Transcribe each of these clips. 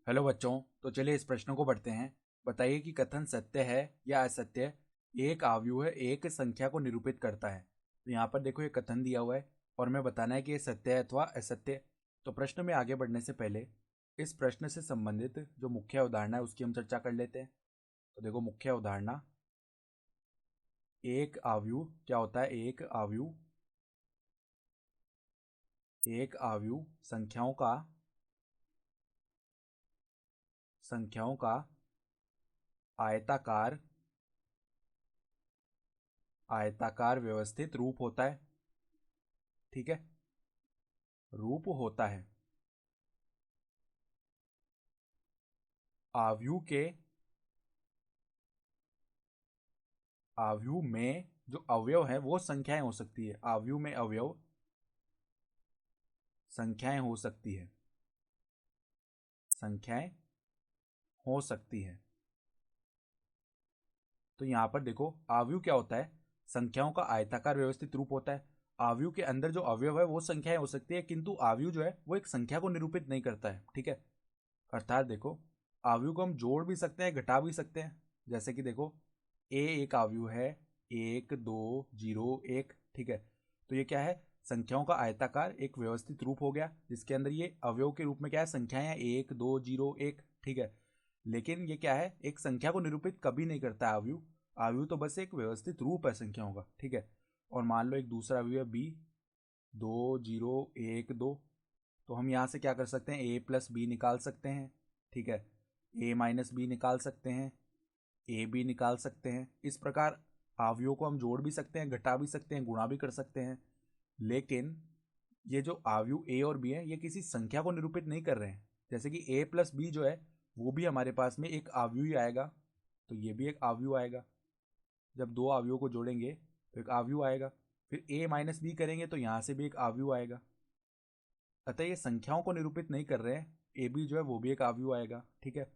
Hello बच्चों। तो चलिए इस प्रश्न को पढ़ते हैं। बताइए कि कथन सत्य है या असत्य। एक आव्यूह एक संख्या को निरूपित करता है। तो यहाँ पर देखो ये कथन दिया हुआ है और हमें बताना है कि ये सत्य है अथवा असत्य। तो प्रश्न में आगे बढ़ने से पहले इस प्रश्न से संबंधित जो मुख्य अवधारणा है उसकी हम चर्चा कर लेते हैं। तो देखो मुख्य अवधारणा, एक आव्यूह क्या होता है। एक आव्यूह संख्याओं का आयताकार आयताकार व्यवस्थित रूप होता है। ठीक है, रूप होता है। आव्यूह के आव्यूह में जो अवयव है वो संख्याएं हो सकती है। आव्यूह में अवयव संख्याएं हो सकती है। संख्याएं हो सकती है। तो यहां पर देखो आव्यूह क्या होता है। संख्याओं का आयताकार व्यवस्थित रूप होता है। आव्यूह के अंदर जो अवयव है वो संख्याएं हो सकती है, किंतु आव्यूह जो है वो एक संख्या को निरूपित नहीं करता है। ठीक है, अर्थात देखो आव्यूह को हम जोड़ भी सकते हैं, घटा भी सकते हैं। जैसे कि देखो ए एक आव्यूह है, 1 2 0 1। ठीक है, तो ये क्या है, संख्याओं का आयताकार एक व्यवस्थित रूप हो गया जिसके अंदर ये अवयव के रूप में क्या है, संख्याएं हैं 1 2 0 1। ठीक है, लेकिन ये क्या है, एक संख्या को निरूपित कभी नहीं करता है आव्यूह। आव्यूह तो बस एक व्यवस्थित रूप है संख्याओं का। ठीक है, और मान लो एक दूसरा आव्यूह है बी, 2 0 1 2। तो हम यहाँ से क्या कर सकते हैं, ए प्लस बी निकाल सकते हैं। ठीक है, ए माइनस बी निकाल सकते हैं, ए बी निकाल सकते हैं। इस प्रकार आव्यूहों को हम जोड़ भी सकते हैं, घटा भी सकते हैं, गुणा भी कर सकते हैं। लेकिन ये जो आव्यूह ए और बी है ये किसी संख्या को निरूपित नहीं कर रहे हैं। जैसे कि ए प्लस बी जो है वो भी हमारे पास में एक आव्यूह ही आएगा, तो ये भी एक आव्यूह आएगा। जब दो आव्यूहों को जोड़ेंगे तो एक आव्यूह आएगा। फिर ए माइनस बी करेंगे तो यहाँ से भी एक आव्यूह आएगा। अतः ये संख्याओं को निरूपित नहीं कर रहे हैं। ए बी जो है वो भी एक आव्यूह आएगा। ठीक है,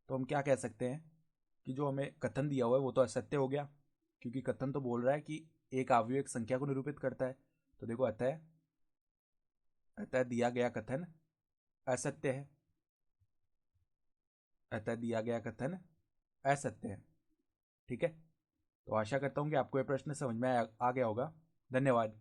तो हम क्या कह सकते हैं कि जो हमें कथन दिया हुआ है वो तो असत्य हो गया, क्योंकि कथन तो बोल रहा है कि एक आव्यूह एक संख्या को निरूपित करता है। तो देखो अतः अतः दिया गया कथन असत्य है। अतः दिया गया कथन असत्य है। ठीक है, तो आशा करता हूँ कि आपको यह प्रश्न समझ में आ गया होगा। धन्यवाद।